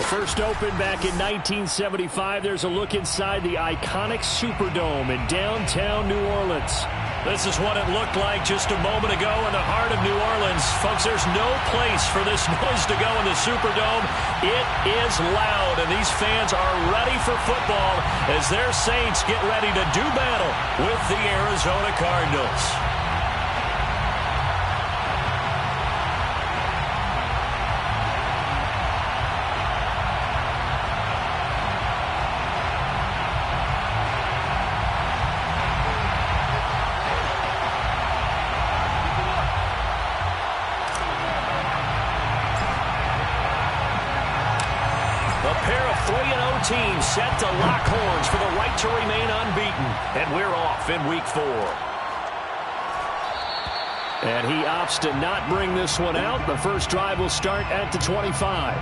First opened back in 1975. There's a look inside the iconic Superdome in downtown New Orleans. This is what it looked like just a moment ago in the heart of New Orleans. Folks, there's no place for this noise to go in the Superdome. It is loud, and these fans are ready for football as their Saints get ready to do battle with the Arizona Cardinals. Team set to lock horns for the right to remain unbeaten. And we're off in week 4. And he opts to not bring this one out. The first drive will start at the 25.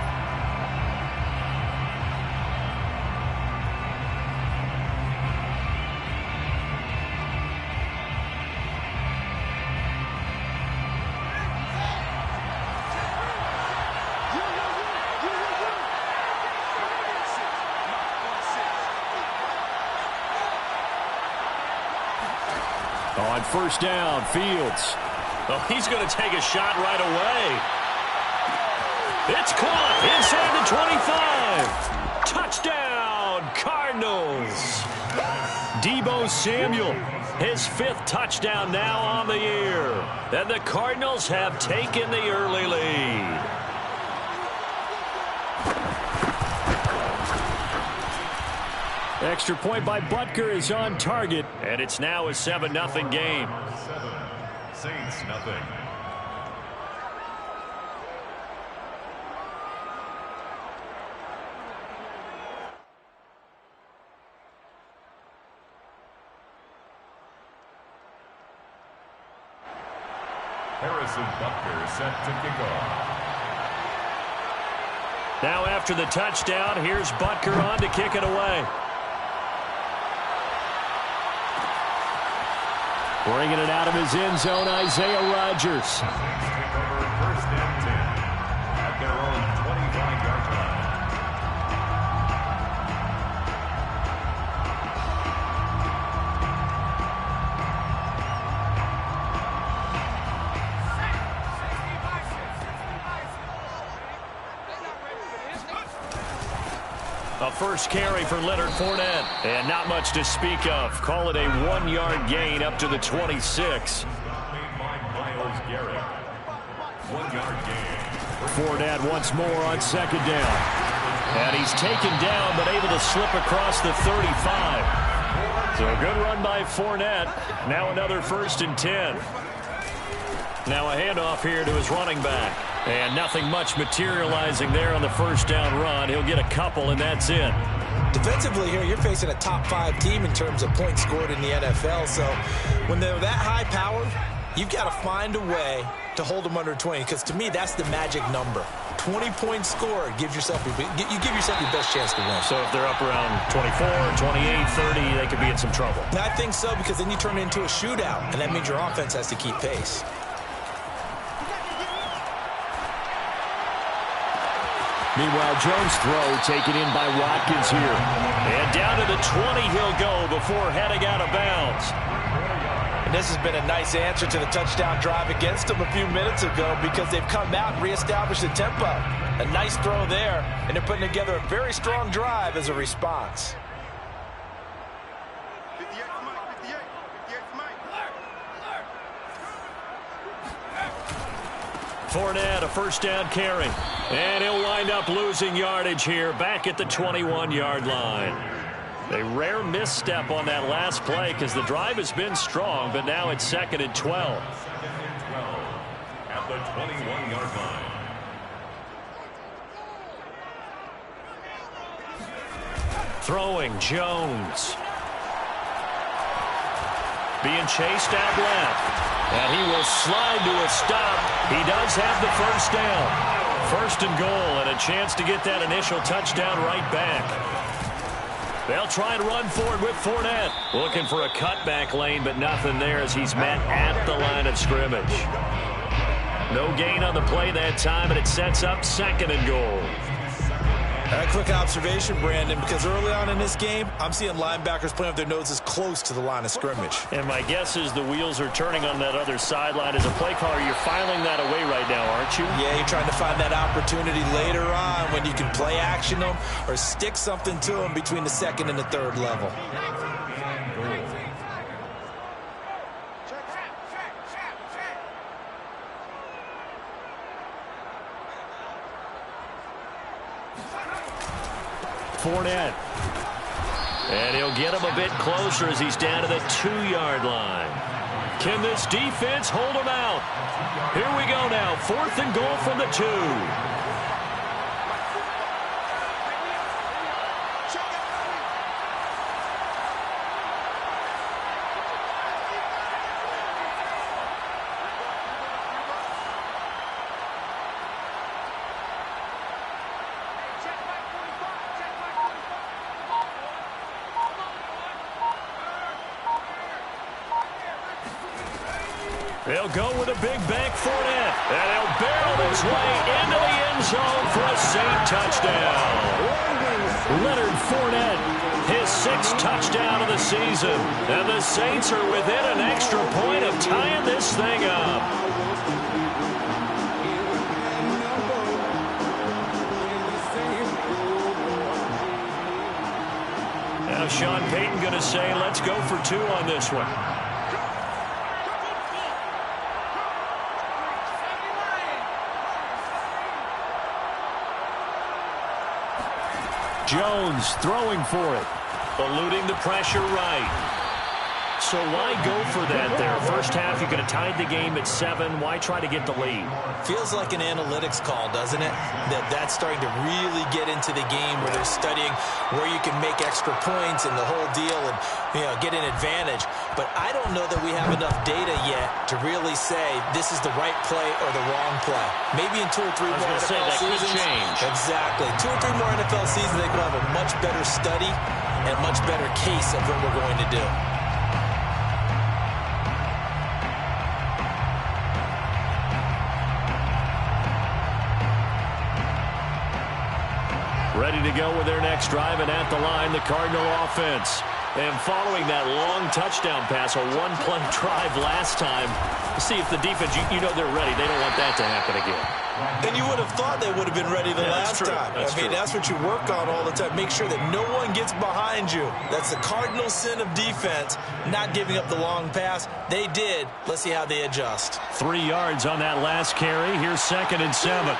On first down, Fields. Oh, he's going to take a shot right away. It's caught inside the 25. Touchdown, Cardinals. Deebo Samuel, his 5th touchdown now on the year. And the Cardinals have taken the early lead. Extra point by Butker is on target. And it's now a 7-0 game. 7, Saints nothing. Harrison Butker set to kick off. Now after the touchdown, here's Butker on to kick it away. Bringing it out of his end zone, Isaiah Rodgers. Saints take over 1st and 10 at their own 25-yard line. A first carry for Leonard Fournette. And not much to speak of. Call it a 1-yard gain up to the 26. 1-yard gain. Fournette once more on second down. And he's taken down but able to slip across the 35. So a good run by Fournette. Now another 1st and 10. Now a handoff here to his running back. And nothing much materializing there on the first down run. He'll get a couple, and that's it. Defensively here, you're facing a top 5 team in terms of points scored in the NFL. So when they're that high powered, you've got to find a way to hold them under 20. Because to me, that's the magic number. 20 points scored gives yourself you give yourself your best chance to win. So if they're up around 24, 28, 30, they could be in some trouble. I think so, because then you turn it into a shootout, and that means your offense has to keep pace. Meanwhile, Jones' throw taken in by Watkins here. And down to the 20 he'll go before heading out of bounds. And this has been a nice answer to the touchdown drive against them a few minutes ago, because they've come out and reestablished the tempo. A nice throw there, and they're putting together a very strong drive as a response. Fournette, a first down carry. And he'll wind up losing yardage here back at the 21-yard line. A rare misstep on that last play because the drive has been strong, but now it's 2nd and 12. 2nd and 12 at the 21-yard line. Throwing, Jones. Being chased out left. And he will slide to a stop. He does have the first down. 1st and goal, and a chance to get that initial touchdown right back. They'll try and run forward with Fournette. Looking for a cutback lane, but nothing there as he's met at the line of scrimmage. No gain on the play that time, and it sets up 2nd and goal. A quick observation, Brandon, because early on in this game, I'm seeing linebackers playing with their noses close to the line of scrimmage. And my guess is the wheels are turning on that other sideline. As a play caller, you're filing that away right now, aren't you? Yeah, you're trying to find that opportunity later on when you can play action them or stick something to them between the second and the third level. Fournette. And he'll get him a bit closer as he's down to the 2-yard line. Can this defense hold him out? Here we go now. 4th and goal from the 2. They'll go with a big bank Fournette. And he'll barrel his way into the end zone for a Saint touchdown. Leonard Fournette, his 6th touchdown of the season. And the Saints are within an extra point of tying this thing up. Now Sean Payton going to say, let's go for 2 on this one. Jones throwing for it. Eluding the pressure right. So why go for that there? First half, you could have tied the game at 7. Why try to get the lead? Feels like an analytics call, doesn't it? That's starting to really get into the game where they're studying where you can make extra points and the whole deal and, get an advantage. But I don't know that we have enough data yet to really say this is the right play or the wrong play. Maybe in 2 or 3 more NFL seasons. Change. Exactly. 2 or 3 more NFL seasons, they could have a much better study and much better case of what we're going to do. Ready to go with their next drive, and at the line, the Cardinal offense. And following that long touchdown pass, a 1-play drive last time, see if the defense, you know they're ready. They don't want that to happen again. And you would have thought they would have been ready the last time. That's what you work on all the time. Make sure that no one gets behind you. That's the cardinal sin of defense, not giving up the long pass. They did. Let's see how they adjust. 3 yards on that last carry. Here's 2nd and 7.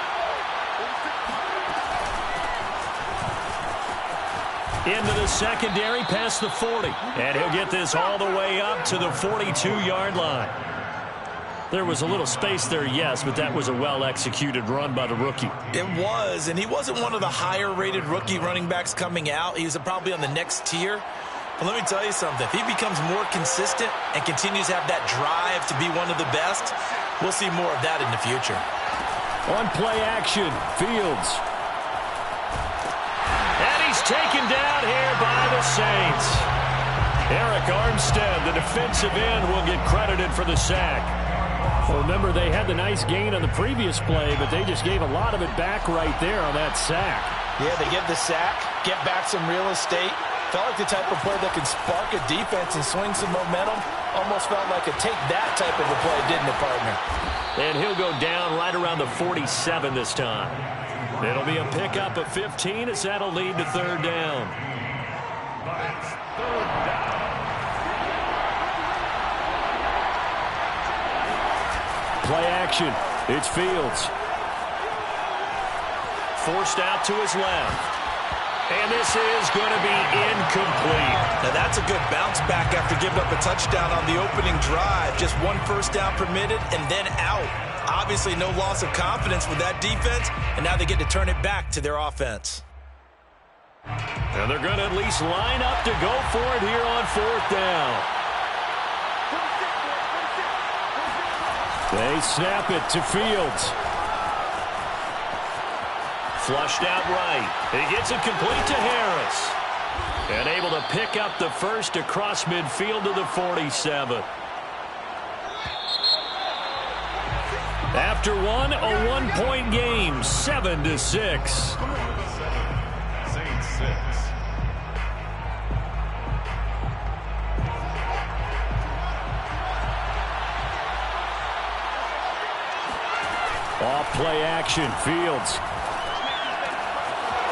Into the secondary, past the 40. And he'll get this all the way up to the 42-yard line. There was a little space there, yes, but that was a well-executed run by the rookie. It was, and he wasn't one of the higher-rated rookie running backs coming out. He was probably on the next tier. But let me tell you something. If he becomes more consistent and continues to have that drive to be one of the best, we'll see more of that in the future. On play action, Fields. Taken down here by the Saints. Eric Armstead, the defensive end, will get credited for the sack. Well, remember, they had the nice gain on the previous play, but they just gave a lot of it back right there on that sack. Yeah, they get the sack, get back some real estate. Felt like the type of play that can spark a defense and swing some momentum. Almost felt like a take that type of a play, didn't it, partner? And he'll go down right around the 47 this time. It'll be a pickup of 15 as that'll lead to 3rd down. Play action. It's Fields. Forced out to his left. And this is going to be incomplete. Now that's a good bounce back after giving up a touchdown on the opening drive. Just 1 first down permitted and then out. Obviously no loss of confidence with that defense, and now they get to turn it back to their offense. And they're going to at least line up to go for it here on 4th down. They snap it to Fields. Flushed out right. He gets it complete to Harris. And able to pick up the first across midfield to the 47. After one, a 1-point game, 7-6. Off play action. Fields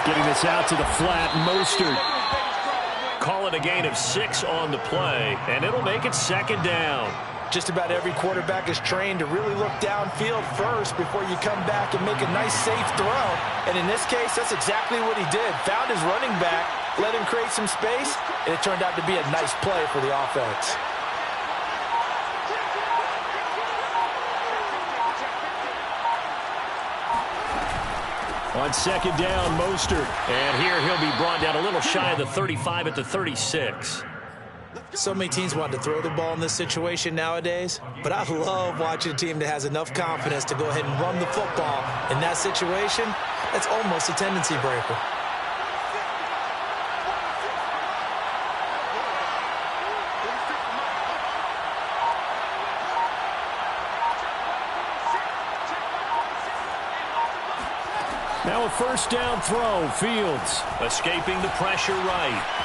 getting this out to the flat. Mostert. Call it a gain of 6 on the play, and it'll make it 2nd down. Just about every quarterback is trained to really look downfield first before you come back and make a nice, safe throw. And in this case, that's exactly what he did. Found his running back, let him create some space, and it turned out to be a nice play for the offense. On 2nd down, Mostert. And here he'll be brought down a little shy of the 35 at the 36. So many teams want to throw the ball in this situation nowadays, but I love watching a team that has enough confidence to go ahead and run the football. In that situation, that's almost a tendency breaker. Now a 1st down throw. Fields escaping the pressure right.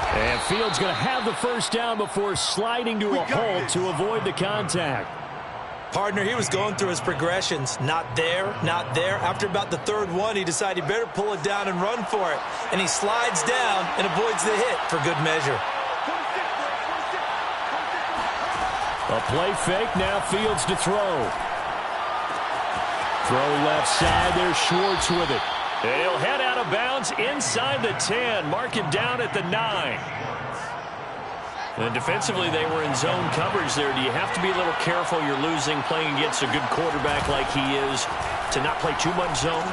And Fields going to have the 1st down before sliding to a halt to avoid the contact. Partner, he was going through his progressions. Not there, not there. After about the 3rd one, he decided he better pull it down and run for it. And he slides down and avoids the hit for good measure. A play fake. Now Fields to throw. Throw left side. There's Schwartz with it. And he'll head out of bounds inside the 10. Mark it down at the 9. And defensively, they were in zone coverage there. Do you have to be a little careful? You're losing playing against a good quarterback like he is to not play too much zone?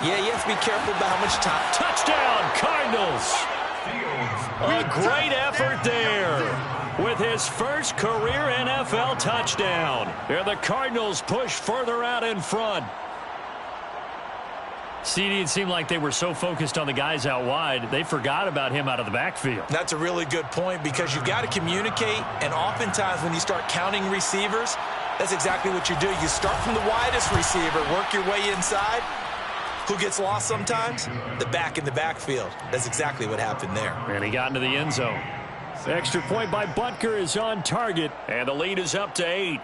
Yeah, you have to be careful about how much time. Touchdown, Cardinals. A great effort there with his first career NFL touchdown. And the Cardinals push further out in front. CD, it seemed like they were so focused on the guys out wide, they forgot about him out of the backfield. That's a really good point because you've got to communicate, and oftentimes when you start counting receivers, that's exactly what you do. You start from the widest receiver, work your way inside. Who gets lost sometimes? The back in the backfield. That's exactly what happened there. And he got into the end zone. The extra point by Butker is on target, and the lead is up to 8.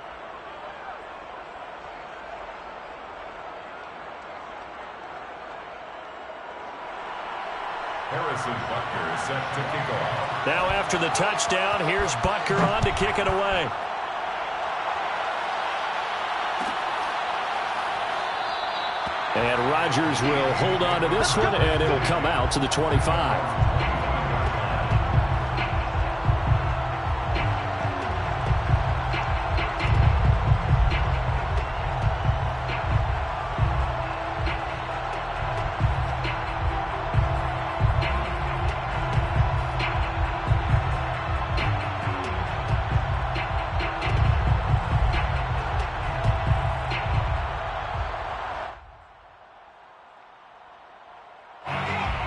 Harrison Butker is set to kick off. Now after the touchdown, here's Butker on to kick it away. And Rodgers will hold on to this one, and it'll come out to the 25.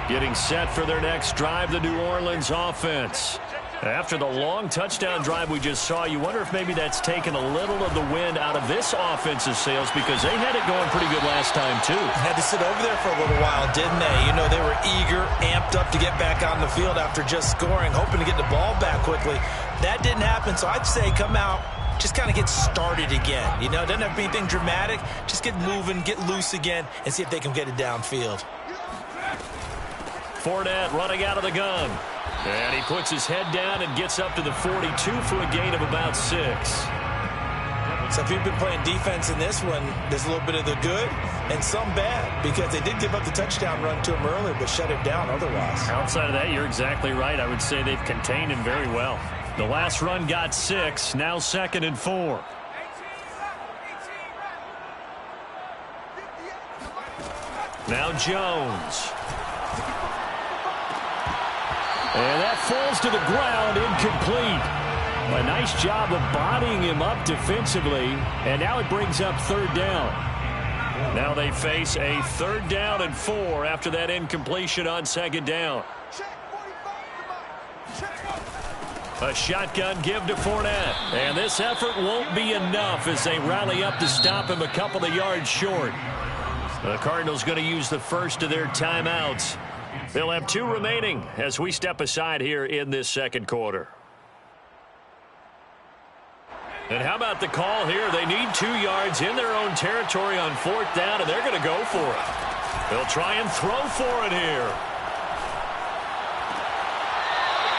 Getting set for their next drive, the New Orleans offense. After the long touchdown drive we just saw, you wonder if maybe that's taken a little of the wind out of this offense's sails because they had it going pretty good last time, too. Had to sit over there for a little while, didn't they? You know, they were eager, amped up to get back on the field after just scoring, hoping to get the ball back quickly. That didn't happen, so I'd say come out, just kind of get started again. You know, it doesn't have to be anything dramatic. Just get moving, get loose again, and see if they can get it downfield. Fournette running out of the gun. And he puts his head down and gets up to the 42 for a gain of about 6. So if you've been playing defense in this one, there's a little bit of the good and some bad because they did give up the touchdown run to him earlier but shut it down otherwise. Outside of that, you're exactly right. I would say they've contained him very well. The last run got 6. Now 2nd and 4. Now Jones. And that falls to the ground, incomplete. A nice job of bodying him up defensively, and now it brings up 3rd down. Now they face a 3rd down and 4 after that incompletion on 2nd down. A shotgun give to Fournette, and this effort won't be enough as they rally up to stop him a couple of yards short. The Cardinals going to use the first of their timeouts. They'll have 2 remaining as we step aside here in this second quarter. And how about the call here? They need 2 yards in their own territory on 4th down, and they're going to go for it. They'll try and throw for it here.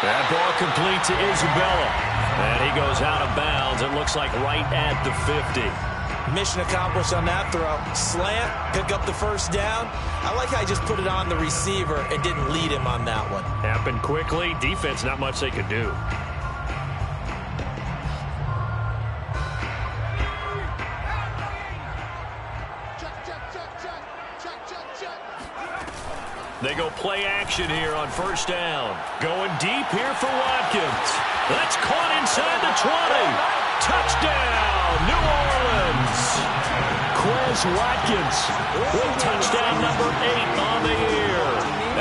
That ball complete to Isabella. And he goes out of bounds. It looks like right at the 50. Mission accomplished on that throw. Slant, pick up the first down. I like how he just put it on the receiver and didn't lead him on that one. Happened quickly. Defense, not much they could do. They go play action here on 1st down. Going deep here for Watkins. That's caught inside the 20. Touchdown, New Orleans. Quez Watkins with touchdown number 8 on the year.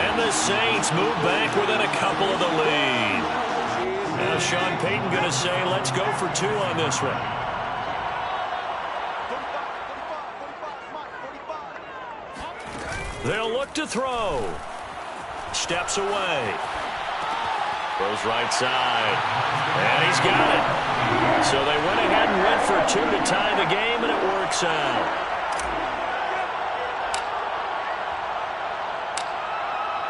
And the Saints move back within a couple of the lead. Now Sean Payton going to say, let's go for 2 on this one. They'll look to throw. Steps away. Goes right side. And he's got it. So they went ahead and went for 2 to tie the game, and it works out.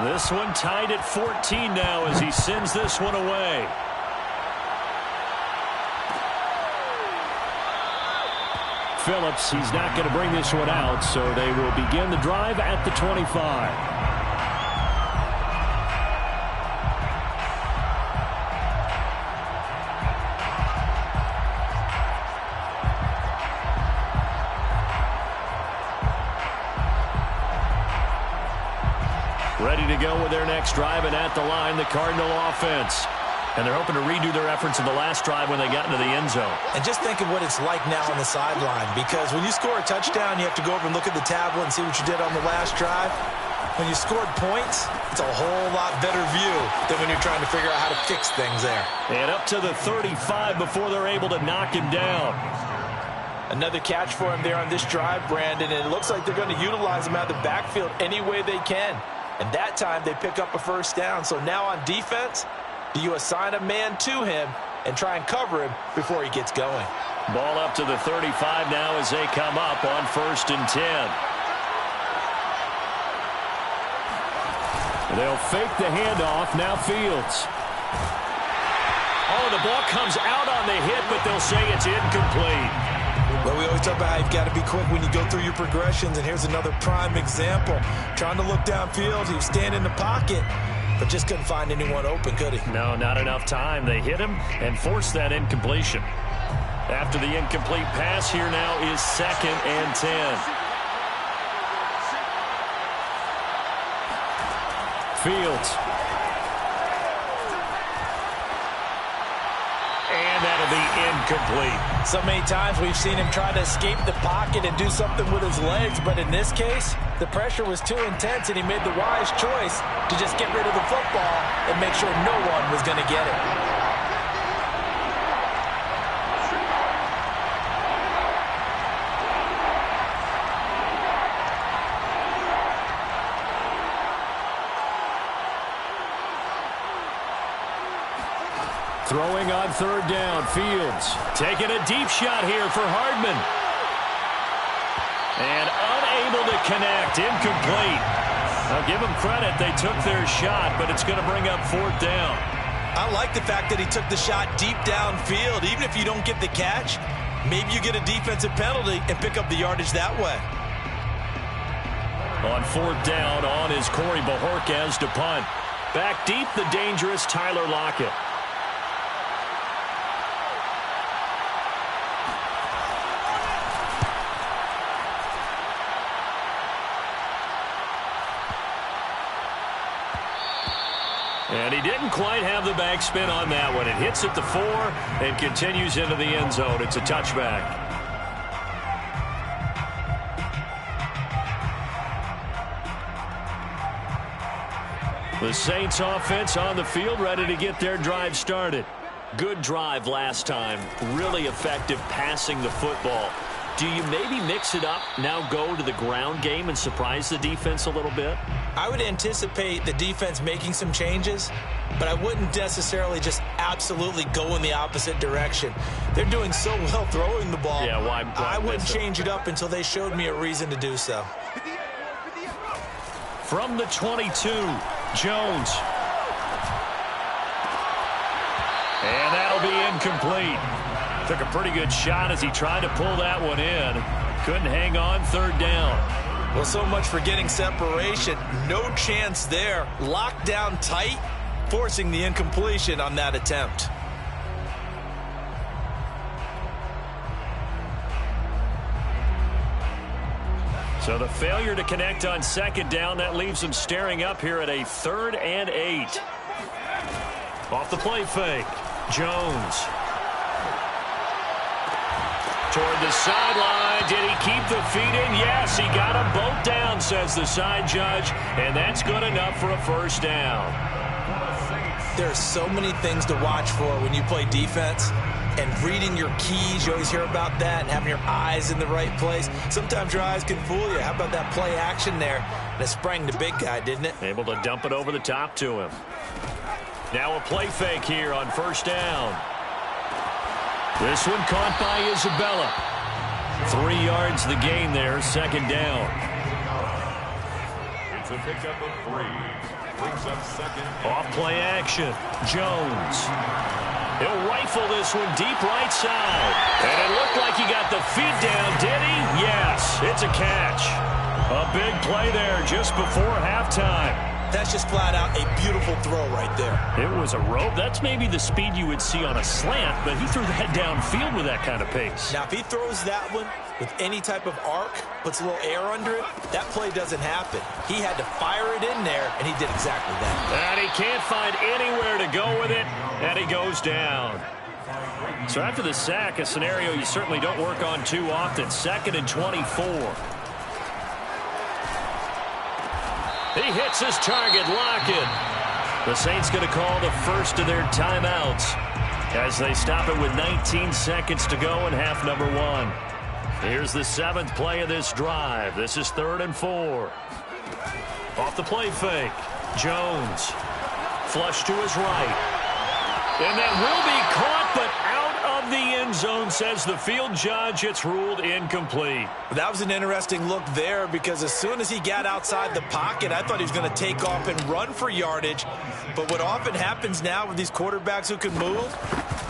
This one tied at 14 now as he sends this one away. Phillips, he's not going to bring this one out, so they will begin the drive at the 25. Ready to go with their next drive, and at the line, the Cardinal offense. And they're hoping to redo their efforts in the last drive when they got into the end zone. And just think of what it's like now on the sideline, because when you score a touchdown, you have to go over and look at the tablet and see what you did on the last drive. When you scored points, it's a whole lot better view than when you're trying to figure out how to fix things there. And up to the 35 before they're able to knock him down. Another catch for him there on this drive, Brandon, and it looks like they're going to utilize him out of the backfield any way they can. And that time they pick up a first down. So now on defense, do you assign a man to him and try and cover him before he gets going? Ball up to the 35 now as they come up on 1st and 10. They'll fake the handoff. Now Fields. Oh, the ball comes out on the hit, but they'll say it's incomplete. Well, we always talk about how you've got to be quick when you go through your progressions, and here's another prime example. Trying to look downfield, he was standing in the pocket, but just couldn't find anyone open, could he? No, not enough time. They hit him and forced that incompletion. After the incomplete pass, here now is 2nd and 10. Fields. And that'll be incomplete. So many times we've seen him try to escape the pocket and do something with his legs, but in this case, the pressure was too intense, and he made the wise choice to just get rid of the football and make sure no one was going to get it. Throwing on 3rd down, Fields. Taking a deep shot here for Hardman. And unable to connect, incomplete. I'll give them credit, they took their shot, but it's going to bring up 4th down. I like the fact that he took the shot deep downfield. Even if you don't get the catch, maybe you get a defensive penalty and pick up the yardage that way. On 4th down, on is Corey Bajorquez to punt. Back deep, the dangerous Tyler Lockett. And he didn't quite have the backspin on that one. It hits at the 4 and continues into the end zone. It's a touchback. The Saints offense on the field, ready to get their drive started. Good drive last time. Really effective passing the football. Do you maybe mix it up, now go to the ground game and surprise the defense a little bit? I would anticipate the defense making some changes, but I wouldn't necessarily just absolutely go in the opposite direction. They're doing so well throwing the ball. Yeah, why I wouldn't change it up until they showed me a reason to do so. From the 22, Jones. And that'll be incomplete. Took a pretty good shot as he tried to pull that one in. Couldn't hang on, third down. Well, so much for getting separation. No chance there. Locked down tight, forcing the incompletion on that attempt. So the failure to connect on second down, that leaves them staring up here at a 3rd and 8. Off the play fake, Jones. Toward the sideline. Did he keep the feet in? Yes, he got them both down, says the side judge, and that's good enough for a first down. There are so many things to watch for when you play defense, and reading your keys, you always hear about that, and having your eyes in the right place. Sometimes your eyes can fool you. How about that play action there? And it sprang the big guy, didn't it? Able to dump it over the top to him. Now a play fake here on first down. This one caught by Isabella. 3 yards the gain there, second down. It's a pickup of 3. Brings up second. Off play action, Jones. He'll rifle this one deep right side. And it looked like he got the feet down, did he? Yes, it's a catch. A big play there just before halftime. That's just flat out a beautiful throw right there. It was a rope. That's maybe the speed you would see on a slant, but he threw that downfield with that kind of pace. Now, if he throws that one with any type of arc, puts a little air under it, that play doesn't happen. He had to fire it in there, and he did exactly that. And he can't find anywhere to go with it, and he goes down. So after the sack, a scenario you certainly don't work on too often. 2nd and 24. He hits his target, Lockett. The Saints going to call the first of their timeouts as they stop it with 19 seconds to go in half number 1. Here's the 7th play of this drive. This is 3rd and 4. Off the play fake, Jones. Flush to his right. And that will be caught, but out of the end zone, says the field judge. It's ruled incomplete. That was an interesting look there because as soon as he got outside the pocket, I thought he was going to take off and run for yardage. But what often happens now with these quarterbacks who can move,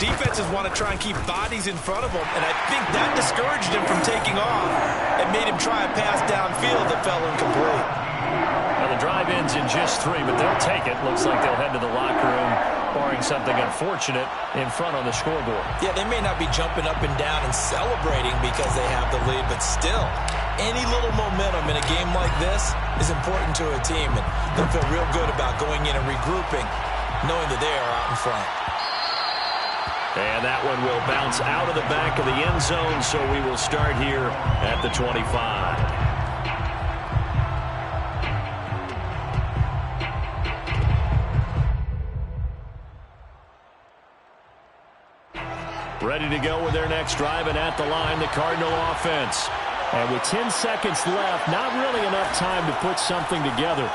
defenses want to try and keep bodies in front of them, and I think that discouraged him from taking off and made him try a pass downfield that fell incomplete. Well, the drive ends in just 3, but they'll take it. Looks like they'll head to the locker room, barring something unfortunate in front on the scoreboard. Yeah, they may not be jumping up and down and celebrating because they have the lead, but still, any little momentum in a game like this is important to a team, and they'll feel real good about going in and regrouping, knowing that they are out in front. And that one will bounce out of the back of the end zone, so we will start here at the 25. Ready to go with their next drive, and at the line, the Cardinal offense. And with 10 seconds left, not really enough time to put something together.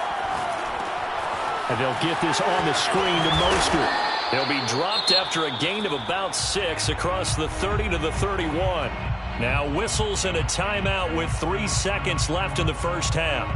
And they'll get this on the screen to Mostert. He'll be dropped after a gain of about 6 across the 30 to the 31. Now whistles and a timeout with 3 seconds left in the first half.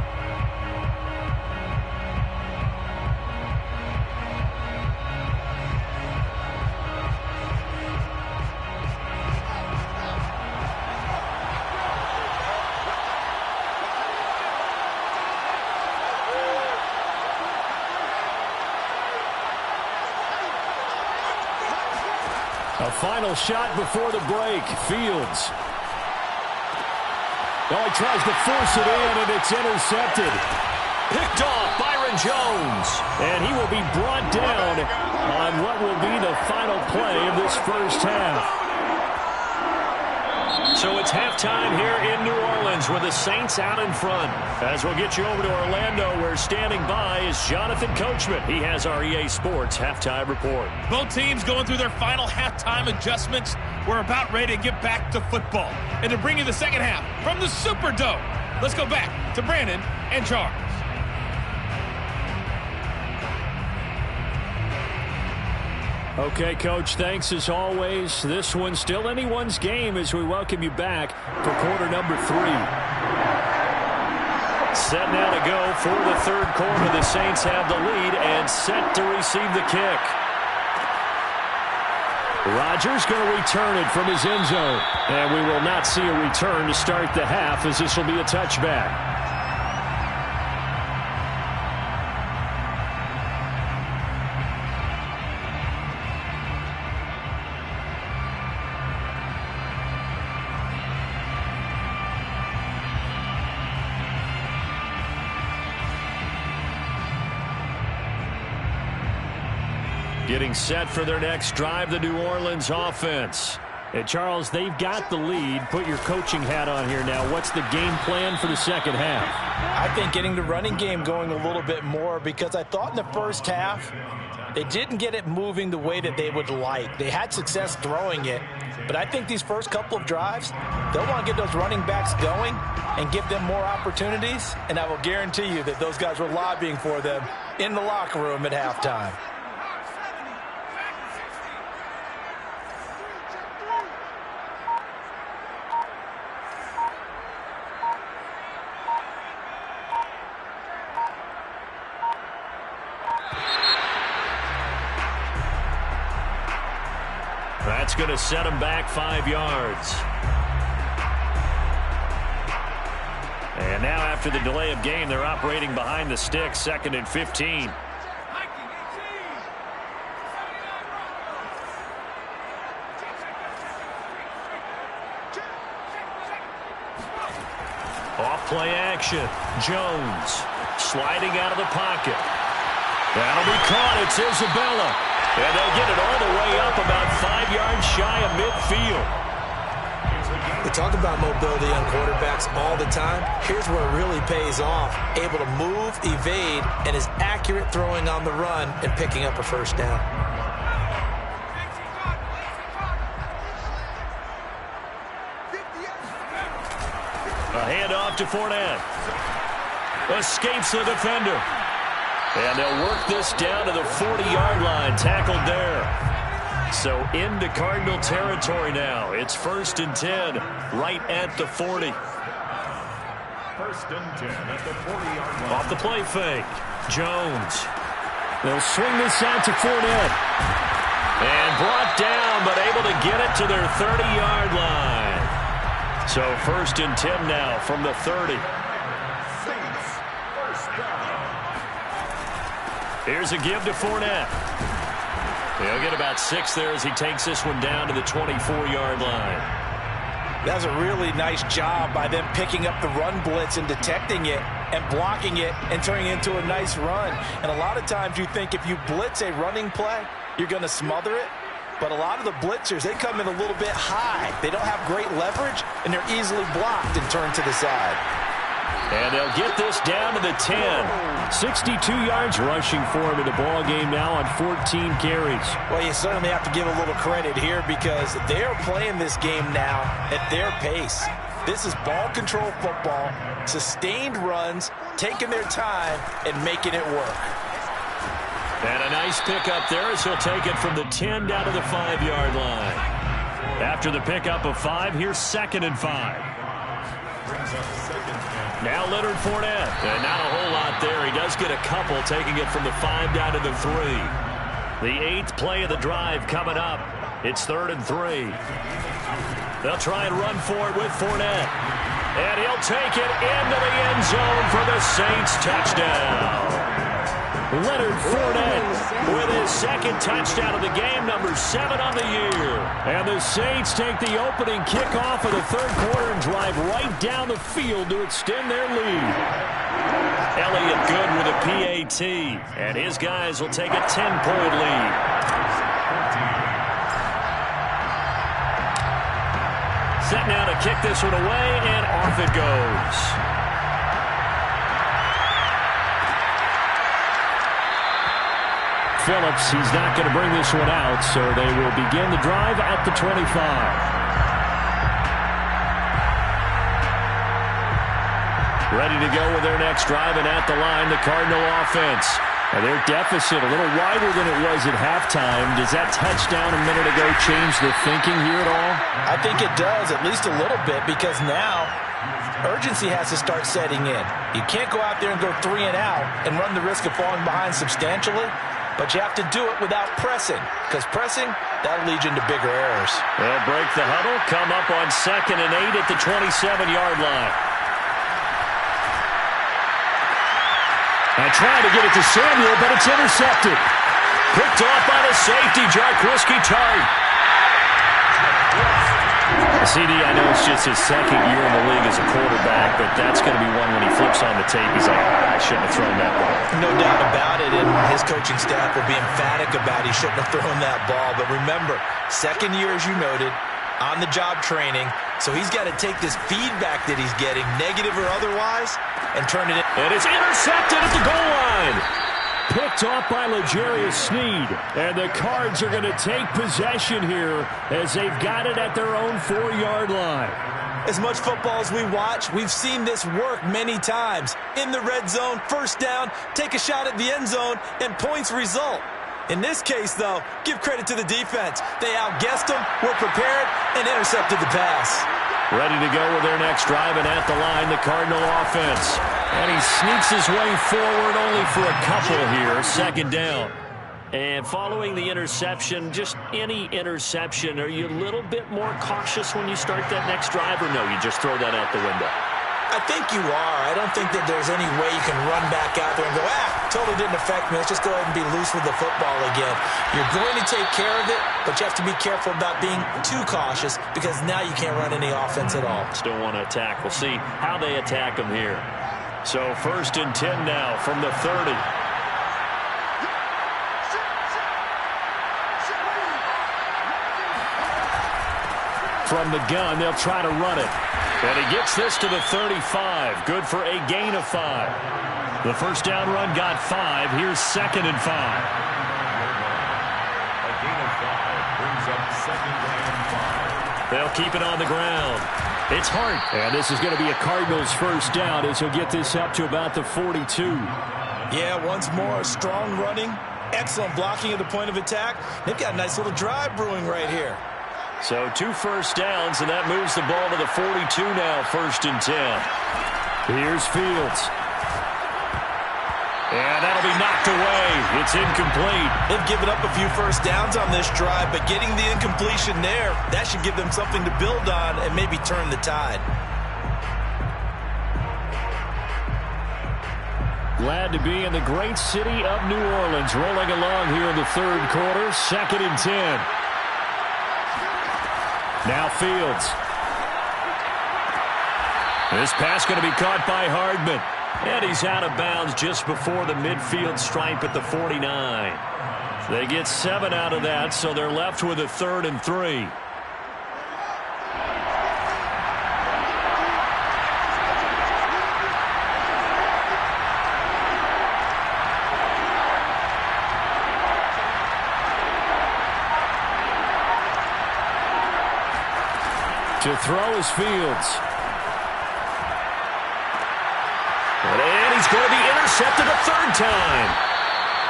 A final shot before the break. Fields. Oh, he tries to force it in, and it's intercepted. Picked off Byron Jones. And he will be brought down on what will be the final play of this first half. So it's halftime here in New Orleans with the Saints out in front. As we'll get you over to Orlando, where standing by is Jonathan Coachman. He has our EA Sports halftime report. Both teams going through their final halftime adjustments. We're about ready to get back to football. And to bring you the second half from the Superdome, let's go back to Brandon and Charles. Okay, Coach, thanks as always. This one's still anyone's game as we welcome you back for quarter number 3. Set now to go for the third quarter. The Saints have the lead and set to receive the kick. Rodgers going to return it from his end zone. And we will not see a return to start the half, as this will be a touchback. Getting set for their next drive, the New Orleans offense. And Charles, they've got the lead. Put your coaching hat on here now. What's the game plan for the second half? I think getting the running game going a little bit more, because I thought in the first half they didn't get it moving the way that they would like. They had success throwing it, but I think these first couple of drives, they'll want to get those running backs going and give them more opportunities, and I will guarantee you that those guys were lobbying for them in the locker room at halftime. That's going to set him back 5 yards. And now after the delay of game, they're operating behind the sticks, 2nd and 15. Off play action. Jones sliding out of the pocket. That'll be caught. It's Isabella. And they'll get it all the way up about 5 yards shy of midfield. We talk about mobility on quarterbacks all the time. Here's where it really pays off. Able to move, evade, and is accurate throwing on the run and picking up a first down. A handoff to Fournette. Escapes the defender. And they'll work this down to the 40-yard line. Tackled there. So into Cardinal territory now. It's 1st and 10 right at the 40. 1st and 10 at the 40-yard line. Off the play fake. Jones. They'll swing this out to Fournette. And brought down, but able to get it to their 30-yard line. So 1st and 10 now from the 30. Here's a give to Fournette. He'll get about 6 there as he takes this one down to the 24-yard line. That's a really nice job by them picking up the run blitz and detecting it and blocking it and turning it into a nice run. And a lot of times you think if you blitz a running play, you're going to smother it. But a lot of the blitzers, they come in a little bit high. They don't have great leverage, and they're easily blocked and turned to the side. And they'll get this down to the 10. 62 yards rushing for him in the ball game now on 14 carries. Well, you certainly have to give a little credit here because they're playing this game now at their pace. This is ball control football, sustained runs, taking their time, and making it work. And a nice pickup there as he'll take it from the 10 down to the 5-yard line. After the pickup of 5, here's 2nd and 5. Now Leonard Fournette, and not a whole lot there. He does get a couple, taking it from the 5 down to the 3. The 8th play of the drive coming up. It's 3rd and 3. They'll try and run for it with Fournette. And he'll take it into the end zone for the Saints touchdown. Leonard Fournette with his 2nd touchdown of the game, number 7 on the year. And the Saints take the opening kickoff of the 3rd quarter and drive right down the field to extend their lead. Elliott Good with a PAT, and his guys will take a 10-point lead. Set now to kick this one away, and off it goes. Phillips, he's not going to bring this one out, so they will begin the drive at the 25. Ready to go with their next drive, and at the line, the Cardinal offense. And their deficit a little wider than it was at halftime. Does that touchdown a minute ago change the thinking here at all? I think it does, at least a little bit, because now urgency has to start setting in. You can't go out there and go 3 and out and run the risk of falling behind substantially. But you have to do it without pressing, because pressing, that'll lead you into bigger errors. They'll break the huddle, come up on 2nd and 8 at the 27-yard line. I try to get it to Samuel, but it's intercepted. Picked off by the safety, Jarkowski-Tart. CD, I know it's just his 2nd year in the league as a quarterback, but that's going to be one when he flips on the tape. He's like, I shouldn't have thrown that ball. No doubt about it, and his coaching staff will be emphatic about he shouldn't have thrown that ball. But remember, 2nd year, as you noted, on-the-job training, so he's got to take this feedback that he's getting, negative or otherwise, and turn it in. And it's intercepted at the goal line. Picked off by L'Jarius Sneed. And the Cards are going to take possession here as they've got it at their own 4-yard line. As much football as we watch, we've seen this work many times. In the red zone, first down, take a shot at the end zone, and points result. In this case, though, give credit to the defense. They outguessed them, were prepared, and intercepted the pass. Ready to go with their next drive, and at the line, the Cardinal offense. And he sneaks his way forward only for a couple here, 2nd down. And following the interception, just any interception, are you a little bit more cautious when you start that next drive, or no, you just throw that out the window? I think you are. I don't think that there's any way you can run back out there and go, totally didn't affect me. Let's just go ahead and be loose with the football again. You're going to take care of it, but you have to be careful about being too cautious because now you can't run any offense at all. Still want to attack. We'll see how they attack them here. So 1st and 10 now from the 30. From the gun, they'll try to run it. And he gets this to the 35. Good for a gain of 5. The first down run got 5. Here's 2nd and 5. A gain of 5 brings up 2nd and 5. They'll keep it on the ground. It's Hart. And this is going to be a Cardinals first down as he'll get this up to about the 42. Yeah, once more, strong running, excellent blocking at the point of attack. They've got a nice little drive brewing right here. So 2 first downs, and that moves the ball to the 42 now, 1st and 10. Here's Fields. And that'll be knocked away. It's incomplete. They've given up a few first downs on this drive, but getting the incompletion there, that should give them something to build on and maybe turn the tide. Glad to be in the great city of New Orleans, rolling along here in the 3rd quarter, 2nd and 10. Now Fields. This pass going to be caught by Hardman. And he's out of bounds just before the midfield stripe at the 49. They get 7 out of that, so they're left with a 3rd and 3. To throw is Fields. And he's going to be intercepted a 3rd time.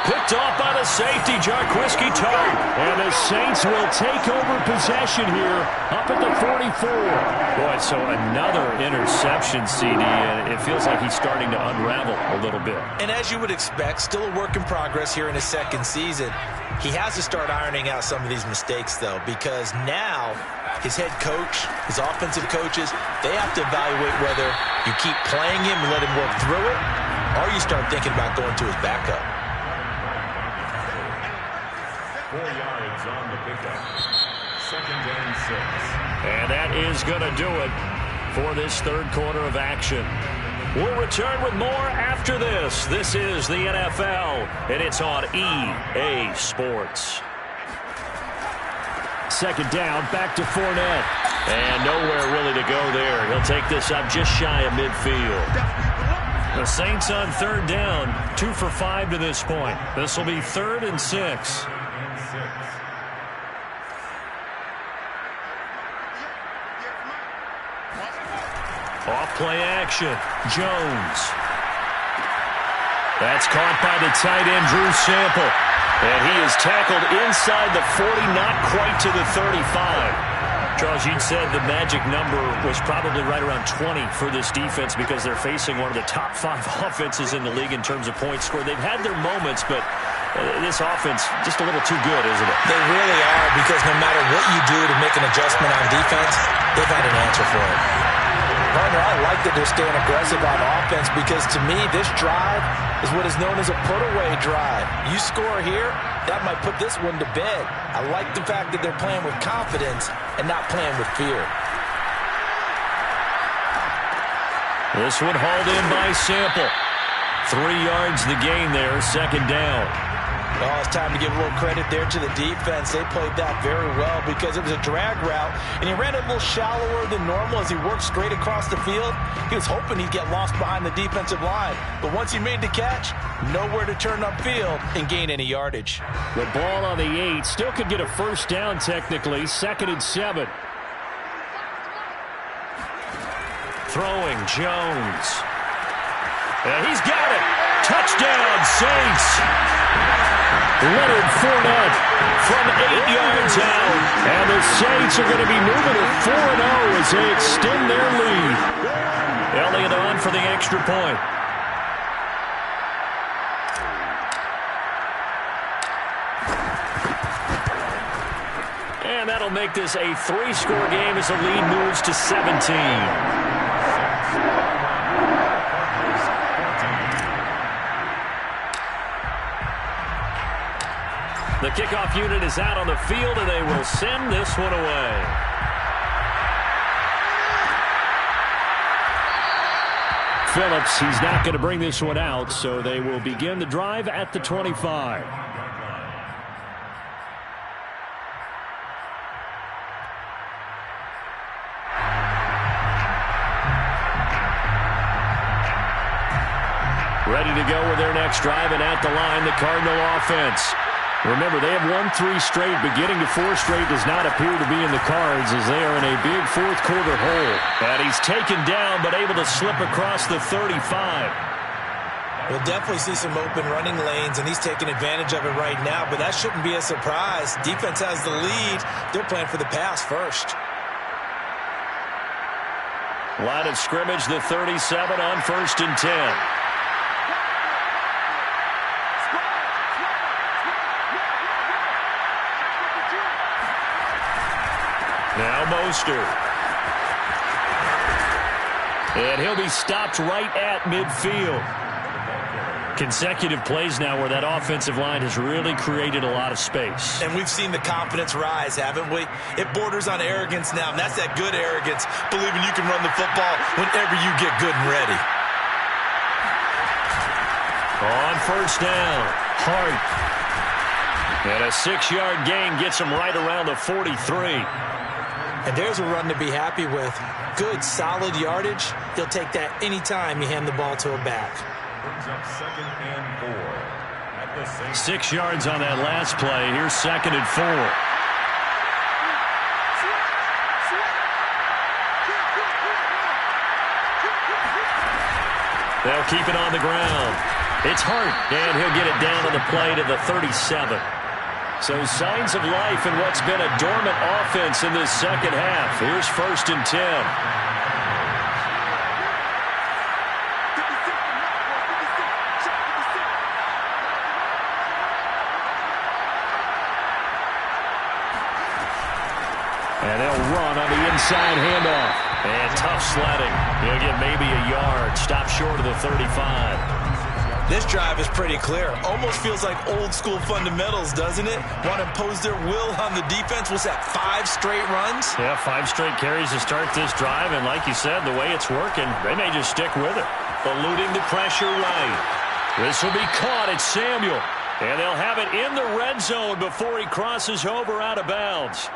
Picked off by the safety, Jarkowski-Tart. And the Saints will take over possession here up at the 44. Boy, so another interception, CD, and it feels like he's starting to unravel a little bit. And as you would expect, still a work in progress here in his 2nd season. He has to start ironing out some of these mistakes, though, because now his head coach, his offensive coaches, they have to evaluate whether you keep playing him and let him work through it, or you start thinking about going to his backup. 4 yards on the pickup. 2nd and 6. And that is going to do it for this 3rd quarter of action. We'll return with more after this. This is the NFL, and it's on EA Sports. 2nd down, back to Fournette. And nowhere really to go there. He'll take this up just shy of midfield. The Saints on third down, 2 for 5 to this point. This will be 3rd and 6. Off play action. Jones. That's caught by the tight end, Drew Sample. And he is tackled inside the 40, not quite to the 35. Charles, you'd said the magic number was probably right around 20 for this defense because they're facing one of the top 5 offenses in the league in terms of points scored. They've had their moments, but this offense just a little too good, isn't it? They really are, because no matter what you do to make an adjustment on defense, they've had an answer for it. Partner, I like that they're staying aggressive on offense because, to me, this drive is what is known as a put-away drive. You score here, that might put this one to bed. I like the fact that they're playing with confidence and not playing with fear. This one hauled in by Sample. 3 yards the gain there, 2nd down. Oh, it's time to give a little credit there to the defense. They played that very well because it was a drag route, and he ran it a little shallower than normal as he worked straight across the field. He was hoping he'd get lost behind the defensive line, but once he made the catch, nowhere to turn upfield and gain any yardage. The ball on the 8, still could get a 1st down technically, 2nd and 7. Throwing, Jones. And he's got it. Touchdown, Saints. Leonard Fournette from 8 yards out. And the Saints are going to be moving to 4-0 as they extend their lead. Elliott on for the extra point. And that'll make this a 3-score game as the lead moves to 17. The kickoff unit is out on the field, and they will send this one away. Phillips, he's not going to bring this one out, so they will begin the drive at the 25. Ready to go with their next drive, and at the line, the Cardinal offense. Remember, they have won 3 straight, but getting to 4 straight does not appear to be in the cards as they are in a big 4th quarter hole. And he's taken down, but able to slip across the 35. We'll definitely see some open running lanes, and he's taking advantage of it right now, but that shouldn't be a surprise. Defense has the lead. They're playing for the pass first. Line of scrimmage, the 37 on 1st and 10. Now Mostert. And he'll be stopped right at midfield. Consecutive plays now where that offensive line has really created a lot of space. And we've seen the confidence rise, haven't we? It borders on arrogance now, and that's that good arrogance, believing you can run the football whenever you get good and ready. On 1st down, Hart. And a 6-yard gain gets him right around the 43. And there's a run to be happy with. Good, solid yardage. He'll take that anytime you hand the ball to a back. 6 yards on that last play. Here's 2nd and 4. They'll keep it on the ground. It's Hart, and he'll get it down on the play to the 37. So signs of life in what's been a dormant offense in this 2nd half. Here's 1st and 10. And they'll run on the inside handoff. And tough sledding. He'll get maybe a yard. Stop short of the 35. This drive is pretty clear. Almost feels like old school fundamentals, doesn't it? Want to impose their will on the defense. Was that 5 straight runs? Yeah, 5 straight carries to start this drive. And like you said, the way it's working, they may just stick with it. Eluding the pressure right. This will be caught at Samuel. And they'll have it in the red zone before he crosses over out of bounds.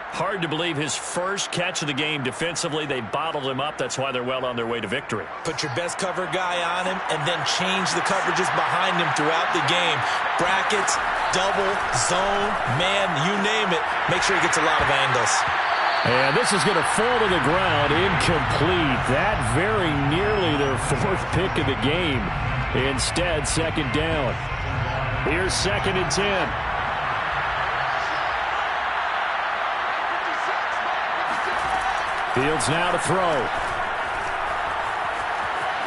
Hard to believe his first catch of the game defensively. They bottled him up. That's why they're well on their way to victory. Put your best cover guy on him and then change the coverages behind him throughout the game. Brackets, double, zone, man, you name it. Make sure he gets a lot of angles. And this is going to fall to the ground, incomplete. That very nearly their fourth pick of the game. Instead, second down. Here's 2nd and 10. Fields now to throw.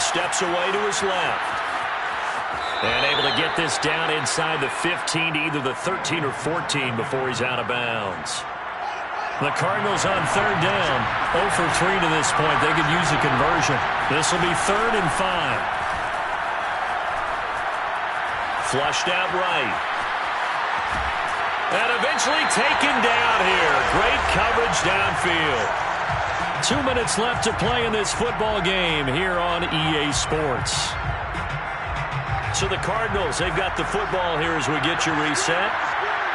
Steps away to his left. And able to get this down inside the 15 to either the 13 or 14 before he's out of bounds. The Cardinals on 3rd down. 0 for 3 to this point. They could use a conversion. This will be 3rd and 5. Flushed out right. And eventually taken down here. Great coverage downfield. 2 minutes left to play in this football game here on EA Sports. So the Cardinals, they've got the football here as we get you reset.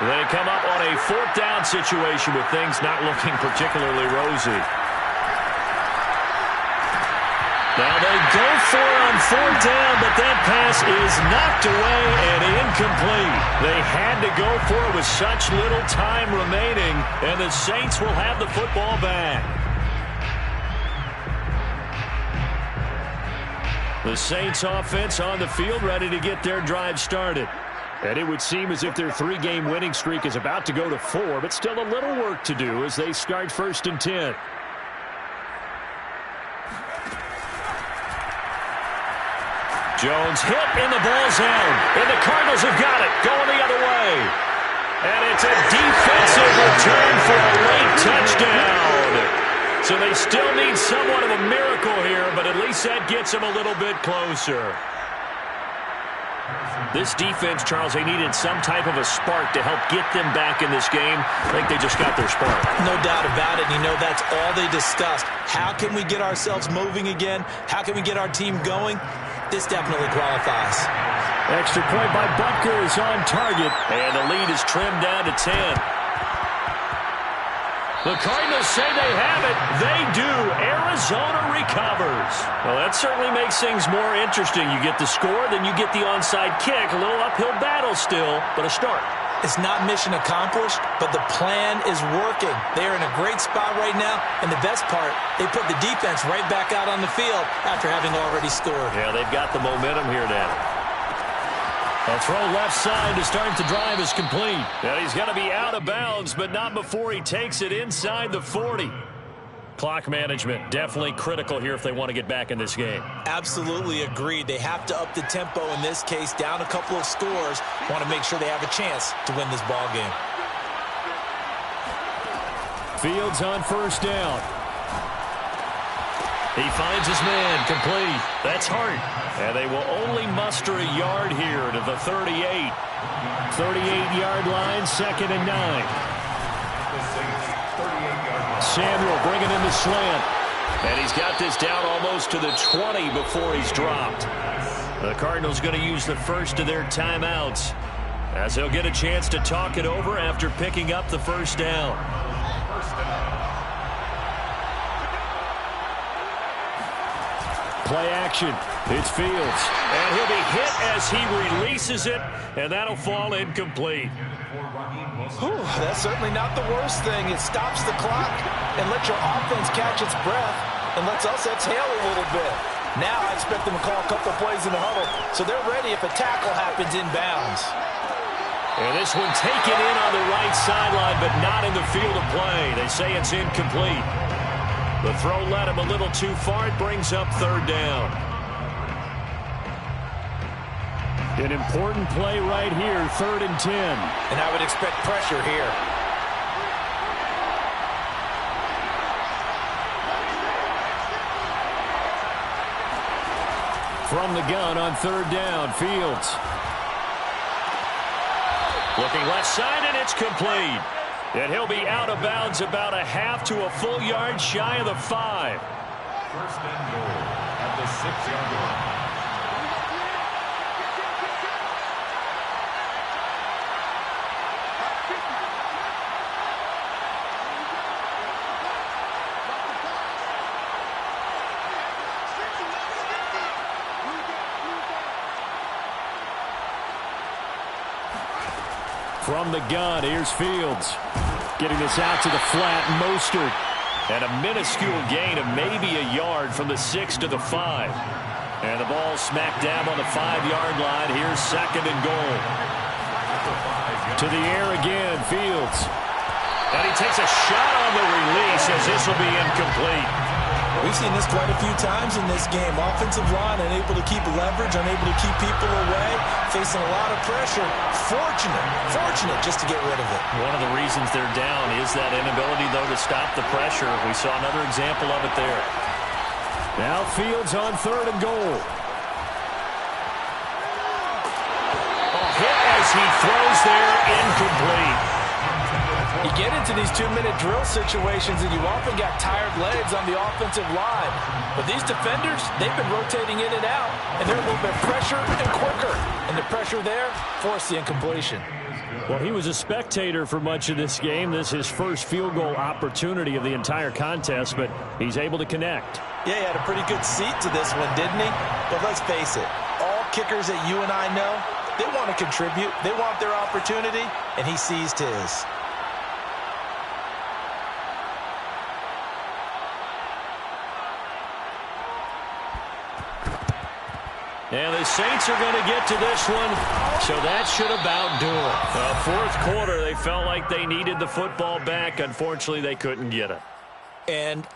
They come up on a 4th down situation with things not looking particularly rosy. Now they go for it on 4th down, but that pass is knocked away and incomplete. They had to go for it with such little time remaining, and the Saints will have the football back. The Saints offense on the field ready to get their drive started. And it would seem as if their 3-game winning streak is about to go to 4, but still a little work to do as they start 1st and 10. Jones hit and the ball's out. And the Cardinals have got it. Going the other way. And it's a defensive return for a late touchdown. So they still need somewhat of a miracle here, but at least that gets them a little bit closer. This defense, Charles, they needed some type of a spark to help get them back in this game. I think they just got their spark. No doubt about it. You know, that's all they discussed. How can we get ourselves moving again? How can we get our team going? This definitely qualifies. Extra point by Butker is on target. And the lead is trimmed down to 10. The Cardinals say they have it. They do. Arizona recovers. Well, that certainly makes things more interesting. You get the score, then you get the onside kick. A little uphill battle still, but a start. It's not mission accomplished, but the plan is working. They're in a great spot right now, and the best part, they put the defense right back out on the field after having already scored. Yeah, they've got the momentum here now. A throw left side to start the drive is complete. And he's going to be out of bounds, but not before he takes it inside the 40. Clock management definitely critical here if they want to get back in this game. Absolutely agreed. They have to up the tempo in this case, down a couple of scores. Want to make sure they have a chance to win this ball game. Fields on 1st down. He finds his man, complete. That's Hart. And they will only muster a yard here to the 38. 38-yard line, 2nd and 9. Samuel bringing in the slant. And he's got this down almost to the 20 before he's dropped. The Cardinals going to use the first of their timeouts as they'll get a chance to talk it over after picking up the 1st down. Play action. It's Fields. And he'll be hit as he releases it, and that'll fall incomplete. Whew, that's certainly not the worst thing. It stops the clock and lets your offense catch its breath and lets us exhale a little bit. Now I expect them to call a couple plays in the huddle, so they're ready if a tackle happens inbounds. And this one taken in on the right sideline, but not in the field of play. They say it's incomplete. The throw led him a little too far. It brings up 3rd down. An important play right here, 3rd and 10. And I would expect pressure here. From the gun on 3rd down, Fields. Looking left side, and it's complete. And he'll be out of bounds about a half to a full yard shy of the 5. 1st and goal at the 6-yard line. From the gun, here's Fields. Getting this out to the flat, Mostert. And a minuscule gain of maybe a yard from the 6 to the 5. And the ball smack dab on the 5-yard line. Here's 2nd and goal. To the air again, Fields. And he takes a shot on the release as this will be incomplete. We've seen this quite a few times in this game. Offensive line unable to keep leverage, unable to keep people away, facing a lot of pressure. Fortunate just to get rid of it. One of the reasons they're down is that inability, though, to stop the pressure. We saw another example of it there. Now Fields on 3rd and goal. A hit as he throws there, incomplete. You get into these 2-minute drill situations and you often got tired legs on the offensive line. But these defenders, they've been rotating in and out, and they're a little bit fresher and quicker. And the pressure there forced the incompletion. Well, he was a spectator for much of this game. This is his first field goal opportunity of the entire contest, but he's able to connect. Yeah, he had a pretty good seat to this one, didn't he? But let's face it, all kickers that you and I know, they want to contribute. They want their opportunity, and he seized his. And the Saints are going to get to this one, so that should about do it. 4th quarter, they felt like they needed the football back. Unfortunately, they couldn't get it. And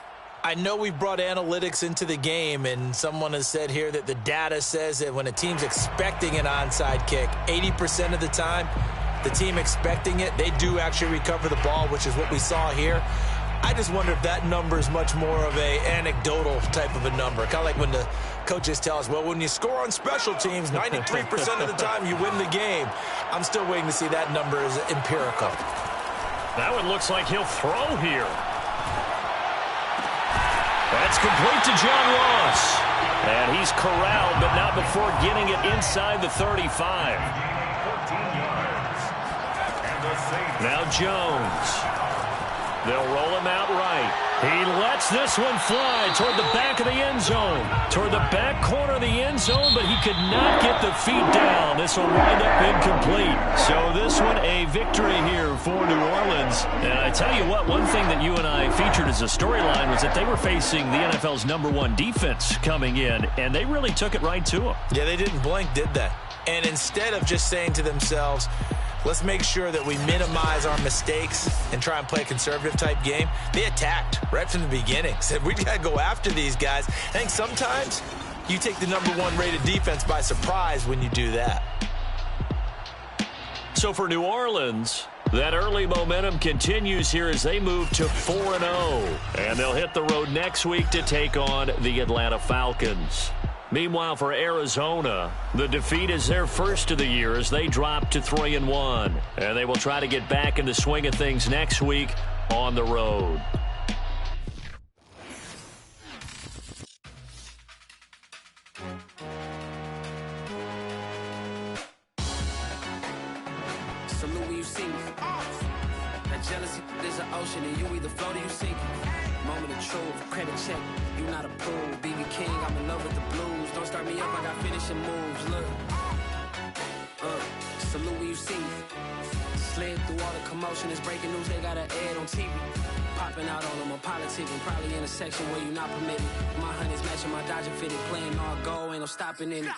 I know we've brought analytics into the game, and someone has said here that the data says that when a team's expecting an onside kick, 80% of the time, the team expecting it, they do actually recover the ball, which is what we saw here. I just wonder if that number is much more of a anecdotal type of a number. Kind of like when the coaches tell us, well, when you score on special teams, 93% of the time you win the game. I'm still waiting to see that number is empirical. That one looks like he'll throw here. That's complete to John Ross. And he's corralled, but not before getting it inside the 35. 14 yards. And the Saints. Now Jones. They'll roll him out right. He lets this one fly toward the back of the end zone. Toward the back corner of the end zone, but he could not get the feet down. This will wind up incomplete. So this one a victory here for New Orleans. And I tell you what, one thing that you and I featured as a storyline was that they were facing the NFL's #1 defense coming in, and they really took it right to them. Yeah, they didn't blink, did they? And instead of just saying to themselves, let's make sure that we minimize our mistakes and try and play a conservative type game, they attacked right from the beginning. Said, we got to go after these guys. I think sometimes you take the #1 rated defense by surprise when you do that. So for New Orleans, that early momentum continues here as they move to 4-0. And they'll hit the road next week to take on the Atlanta Falcons. Meanwhile, for Arizona, the defeat is their first of the year as they drop to 3-1. And they will try to get back in the swing of things next week on the road. Salute when you see me. That jealousy is an ocean and you either float or you sink. Moment of truth, credit check, you not approved. BB King, I'm in love with the blues. Don't start me up, I got finishing moves. Look, salute when you see me. Slid through all the commotion, it's breaking news, they got an ad on TV. Popping out on them, I'm politicking, probably in a section where you not permitted. My honey's matching my Dodger fitted, playing all go, ain't no stopping in it.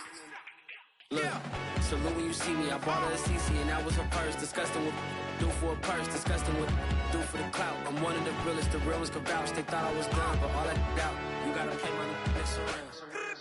Look, salute when you see me, I bought her a CC and that was her purse. Disgusting what do for a purse, disgusting what do for the clout. I'm one of the realest could vouch. They thought I was done, but all that doubt, you gotta play my next around.